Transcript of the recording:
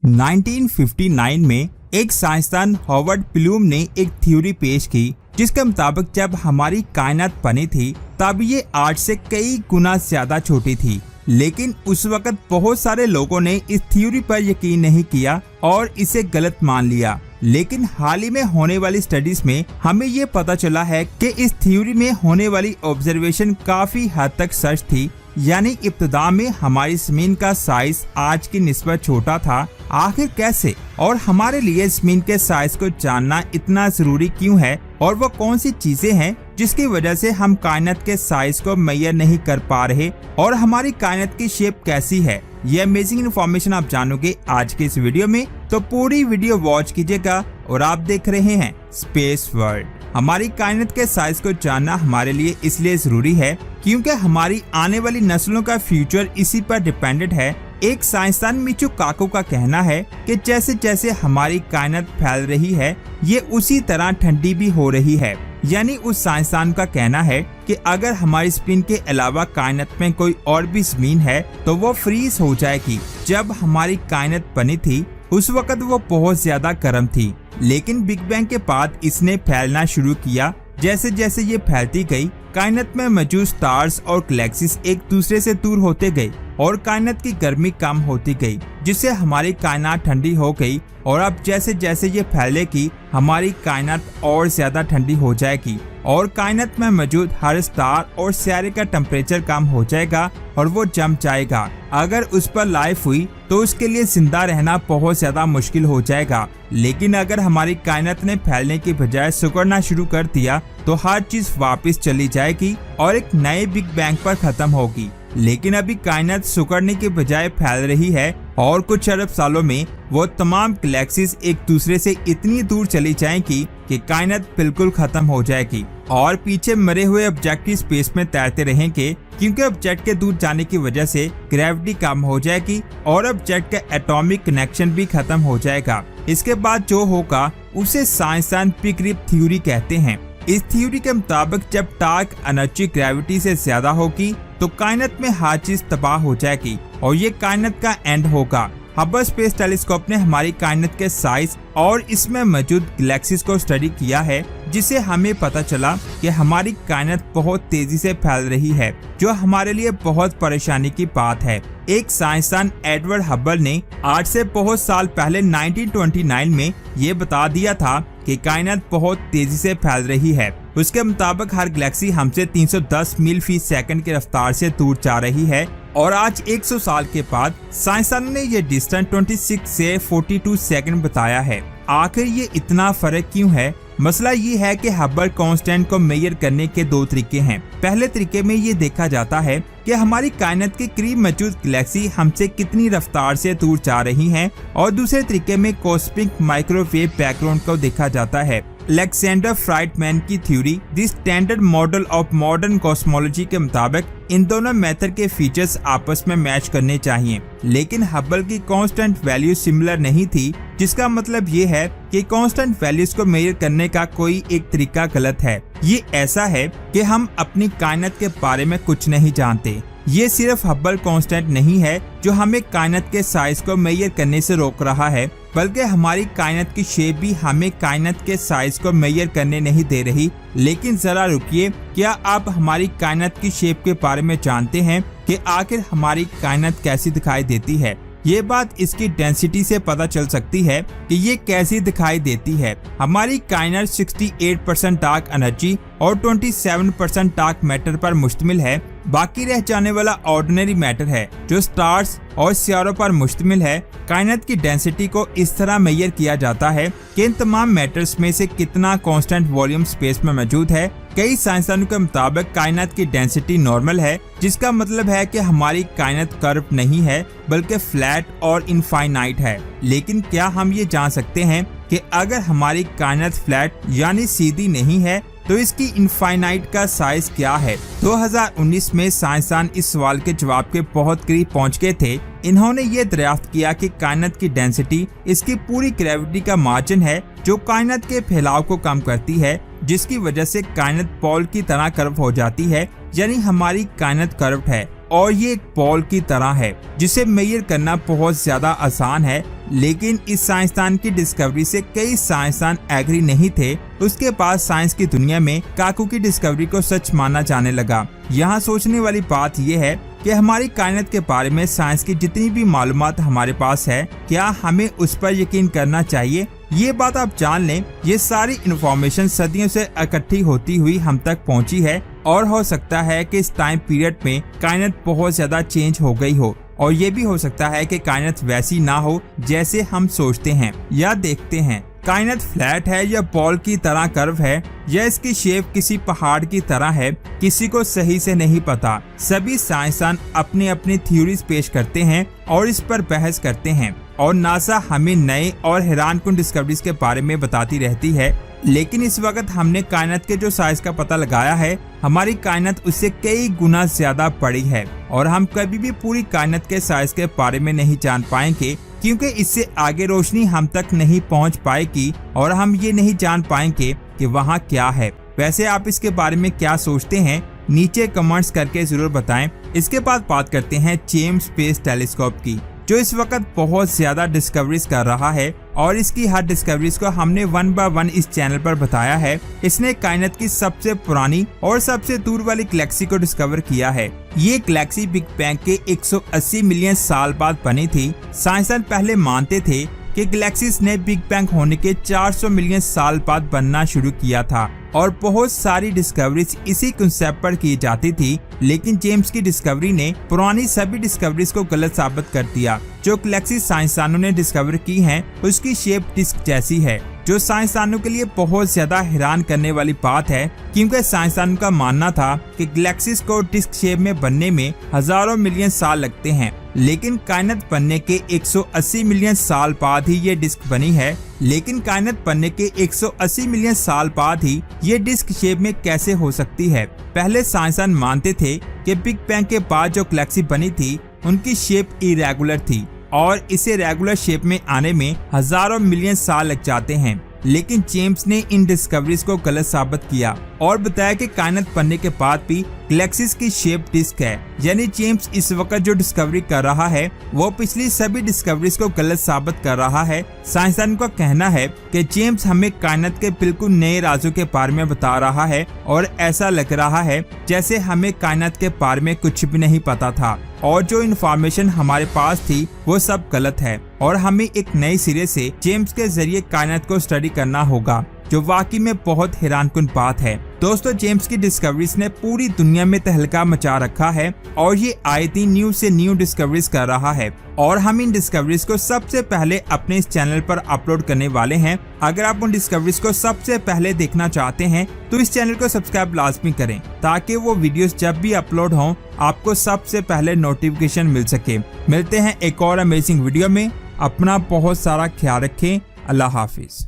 1959 में एक साइंसदान Howard plume ने एक थ्योरी पेश की जिसके मुताबिक जब हमारी कायनात बनी थी तब ये आज से कई गुना ज्यादा छोटी थी। लेकिन उस वक्त बहुत सारे लोगों ने इस थ्योरी पर यकीन नहीं किया और इसे गलत मान लिया। लेकिन हाल ही में होने वाली स्टडीज में हमें ये पता चला है कि इस थ्योरी में होने वाली ऑब्जर्वेशन काफी हद तक सच थी। यानी इब्तिदा में हमारी जमीन का साइज आज की निस्बत छोटा था। आखिर कैसे और हमारे लिए जमीन के साइज को जानना इतना जरूरी क्यों है और वो कौन सी चीजें हैं जिसकी वजह से हम कायनात के साइज को मेजर नहीं कर पा रहे और हमारी कायनात की शेप कैसी है, ये अमेजिंग इन्फॉर्मेशन आप जानोगे आज के इस वीडियो में। तो पूरी वीडियो वॉच कीजिएगा और आप देख रहे हैं स्पेस वर्ल्ड। हमारी कायनात के साइज को जानना हमारे लिए इसलिए जरूरी है क्योंकि हमारी आने वाली नस्लों का फ्यूचर इसी पर डिपेंडेंट है। एक साइंसदान मिचो काको का कहना है कि जैसे जैसे हमारी कायनात फैल रही है ये उसी तरह ठंडी भी हो रही है। यानी उस साइंसदान का कहना है कि अगर हमारी जमीन के अलावा कायनात में कोई और भी जमीन है तो वो फ्रीज हो जाएगी। जब हमारी कायनात बनी थी उस वक्त वो बहुत ज्यादा गर्म थी, लेकिन बिग बैंग के बाद इसने फैलना शुरू किया। जैसे जैसे ये फैलती गई कायनात में मौजूद स्टार्स और गैलेक्सीज एक दूसरे से दूर होते गए और कायनात की गर्मी कम होती गई, जिससे हमारी कायनात ठंडी हो गई। और अब जैसे जैसे ये फैलेगी हमारी कायनात और ज्यादा ठंडी हो जाएगी और कायनात में मौजूद हर स्टार और सितारे का टेम्परेचर कम हो जाएगा और वो जम जाएगा। अगर उस पर लाइफ हुई तो उसके लिए जिंदा रहना बहुत ज्यादा मुश्किल हो जाएगा। लेकिन अगर हमारी कायनात ने फैलने की बजाय सिकुड़ना शुरू कर दिया तो हर चीज वापस चली जाएगी और एक नए बिग बैंग पर खत्म होगी। लेकिन अभी कायनात सिकुड़ने की बजाय फैल रही है और कुछ अरब सालों में वो तमाम गैलेक्सीज एक दूसरे से इतनी दूर चली जाएंगी कि कायनात बिल्कुल खत्म हो जाएगी और पीछे मरे हुए ऑब्जेक्ट स्पेस में तैरते रहेंगे क्योंकि ऑब्जेक्ट के दूर जाने की वजह से ग्रेविटी कम हो जाएगी और ऑब्जेक्ट का एटॉमिक कनेक्शन भी खत्म हो जाएगा। इसके बाद जो होगा उसे साइंसदान बिग रिप थ्योरी कहते हैं। इस थ्योरी के मुताबिक जब डार्क एनर्जी ग्रेविटी से ज्यादा होगी तो कायनात में हर चीज तबाह हो जाएगी और ये कायनात का एंड होगा। हबल स्पेस टेलीस्कोप ने हमारी कायनात के साइज और इसमें मौजूद गैलेक्सीज को स्टडी किया है, जिससे हमें पता चला कि हमारी कायनात बहुत तेजी से फैल रही है, जो हमारे लिए बहुत परेशानी की बात है। एक साइंसदान एडवर्ड हबल ने आज से बहुत साल पहले 1929 में ये बता दिया था कि कायनात बहुत तेजी से फैल रही है। उसके मुताबिक हर गैलेक्सी हमसे 310 मील फी सेकंड की रफ्तार से दूर जा रही है और आज 100 साल के बाद साइंसदान ने ये डिस्टेंस 26 से 42 सेकंड बताया है। आखिर ये इतना फर्क क्यों है? मसला ये है कि हबल कांस्टेंट को मेजर करने के दो तरीके हैं। पहले तरीके में ये देखा जाता है कि हमारी कायनात के करीब मौजूद गैलेक्सी हमसे कितनी रफ्तार से दूर जा रही हैं और दूसरे तरीके में कॉस्मिक माइक्रोवेव बैकग्राउंड को देखा जाता है। अलेक्जेंडर फ्राइडमैन की theory the standard model of modern cosmology के मुताबिक इन दोनों मेथड के फीचर्स आपस में मैच करने चाहिए, लेकिन हबल की कांस्टेंट वैल्यू सिमिलर नहीं थी, जिसका मतलब ये है कि कांस्टेंट वैल्यूज को मेजर करने का कोई एक तरीका गलत है। ये ऐसा है कि हम अपनी कायनात के बारे में कुछ नहीं जानते। ये सिर्फ हबल कांस्टेंट नहीं है जो हमें कायनात के साइज को मेजर करने से रोक रहा है, बल्कि हमारी कायनात की शेप भी हमें कायनात के साइज को मेजर करने नहीं दे रही। लेकिन जरा रुकिए, क्या आप हमारी कायनात की शेप के बारे में जानते हैं कि आखिर हमारी कायनात कैसी दिखाई देती है? ये बात इसकी डेंसिटी से पता चल सकती है कि ये कैसी दिखाई देती है। हमारी कायनात 68% डार्क एनर्जी और 27% डार्क मैटर पर मुश्तमिल है। बाकी रह जाने वाला ऑर्डिनरी मैटर है जो स्टार्स और सितारों पर मुश्तमिल है। कायनात की डेंसिटी को इस तरह मेजर किया जाता है कि इन तमाम मैटर्स में से कितना कांस्टेंट वॉल्यूम स्पेस में मौजूद है। कई साइंसदानों के मुताबिक कायनात की डेंसिटी नॉर्मल है, जिसका मतलब है कि हमारी कायनात कर्व नहीं है बल्कि फ्लैट और इनफाइनाइट है। लेकिन क्या हम ये जान सकते हैं कि अगर हमारी कायनात फ्लैट यानी सीधी नहीं है तो इसकी इनफाइनाइट का साइज क्या है? 2019 में साइंसदान इस सवाल के जवाब के बहुत करीब पहुंच गए थे। इन्होंने ये दरियाफ्त किया कि कायनात की डेंसिटी इसकी पूरी ग्रेविटी का मार्जिन है जो कायनात के फैलाव को कम करती है, जिसकी वजह से कायनात बॉल की तरह कर्व हो जाती है। यानी हमारी कायनात कर्व्ड है और ये एक बॉल की तरह है जिसे मेजर करना बहुत ज्यादा आसान है। लेकिन इस साइंसदान की डिस्कवरी से कई साइंसदान एग्री नहीं थे। उसके बाद साइंस की दुनिया में काकू की डिस्कवरी को सच माना जाने लगा। यहाँ सोचने वाली बात यह है कि हमारी कायनात के बारे में साइंस की जितनी भी मालूमात हमारे पास है, क्या हमें उस पर यकीन करना चाहिए? ये बात आप जान लें, ये सारी इन्फॉर्मेशन सदियों से इकट्ठी होती हुई हम तक पहुंची है और हो सकता है कि इस टाइम पीरियड में कायनात बहुत ज्यादा चेंज हो गई हो और ये भी हो सकता है कि कायनात वैसी ना हो जैसे हम सोचते हैं या देखते हैं। कायनात फ्लैट है या बॉल की तरह कर्व है या इसकी शेप किसी पहाड़ की तरह है, किसी को सही से नहीं पता। सभी साइंसदान अपनी अपनी थ्योरीज पेश करते हैं और इस पर बहस करते हैं और नासा हमें नए और हैरानकुन डिस्कवरीज के बारे में बताती रहती है। लेकिन इस वक्त हमने कायनात के जो साइज का पता लगाया है, हमारी कायनात उससे कई गुना ज्यादा बड़ी है और हम कभी भी पूरी कायनात के साइज के बारे में नहीं जान पाएंगे, क्योंकि इससे आगे रोशनी हम तक नहीं पहुंच पाएगी और हम ये नहीं जान पाएंगे कि वहाँ क्या है। वैसे आप इसके बारे में क्या सोचते हैं, नीचे कमेंट्स करके जरूर बताएं। इसके बाद बात करते हैं जेम्स स्पेस टेलीस्कोप की, जो इस वक्त बहुत ज्यादा डिस्कवरीज कर रहा है और इसकी हर डिस्कवरीज को हमने 1 बाय 1 इस चैनल पर बताया है। इसने कायनात की सबसे पुरानी और सबसे दूर वाली गैलेक्सी को डिस्कवर किया है। ये गैलेक्सी बिग बैंग के 180 मिलियन साल बाद बनी थी। साइंसदान पहले मानते थे कि गैलेक्सीज ने बिग बैंग होने के 400 मिलियन साल बाद बनना शुरू किया था और बहुत सारी डिस्कवरीज इसी कंसेप्ट पर की जाती थी। लेकिन जेम्स की डिस्कवरी ने पुरानी सभी डिस्कवरीज को गलत साबित कर दिया। जो गैलेक्सी साइंसदानों ने डिस्कवर की हैं, उसकी शेप डिस्क जैसी है, जो साइंसदानों के लिए बहुत ज्यादा हैरान करने वाली बात है, क्योंकि साइंसदानों का मानना था कि गैलेक्सीज को डिस्क शेप में बनने में हजारों मिलियन साल लगते हैं। लेकिन कायनात बनने के 180 मिलियन साल बाद ही ये डिस्क बनी है। लेकिन कायनात बनने के 180 मिलियन साल बाद ही ये डिस्क शेप में कैसे हो सकती है? पहले साइंसदान मानते थे कि बिग बैंग के बाद जो गैलेक्सी बनी थी, उनकी शेप इरेगुलर थी और इसे रेगुलर शेप में आने में हजारों मिलियन साल लग जाते हैं। लेकिन जेम्स ने इन डिस्कवरीज को गलत साबित किया और बताया कि कायनात बनने के बाद भी गैलेक्सीज की शेप डिस्क है। यानी जेम्स इस वक्त जो डिस्कवरी कर रहा है, वो पिछली सभी डिस्कवरीज को गलत साबित कर रहा है। साइंसदान का कहना है कि जेम्स हमें कायनात के बिल्कुल नए राजों के बारे में बता रहा है और ऐसा लग रहा है जैसे हमें कायनात के बारे में कुछ भी नहीं पता था और जो इन्फॉर्मेशन हमारे पास थी वो सब गलत है और हमें एक नए सिरे से जेम्स के जरिए कायनात को स्टडी करना होगा, जो वाकई में बहुत हैरानकुन बात है। दोस्तों, जेम्स की डिस्कवरीज ने पूरी दुनिया में तहलका मचा रखा है और ये आए दिन न्यू से न्यू डिस्कवरीज कर रहा है और हम इन डिस्कवरीज को सबसे पहले अपने इस चैनल पर अपलोड करने वाले हैं। अगर आप उन डिस्कवरीज को सबसे पहले देखना चाहते हैं तो इस चैनल को सब्सक्राइब लाजमी करें, ताकि वो वीडियोस जब भी अपलोड हों आपको सबसे पहले नोटिफिकेशन मिल सके। मिलते हैं एक और अमेजिंग वीडियो में। अपना बहुत सारा ख्याल रखें। अल्लाह हाफिज।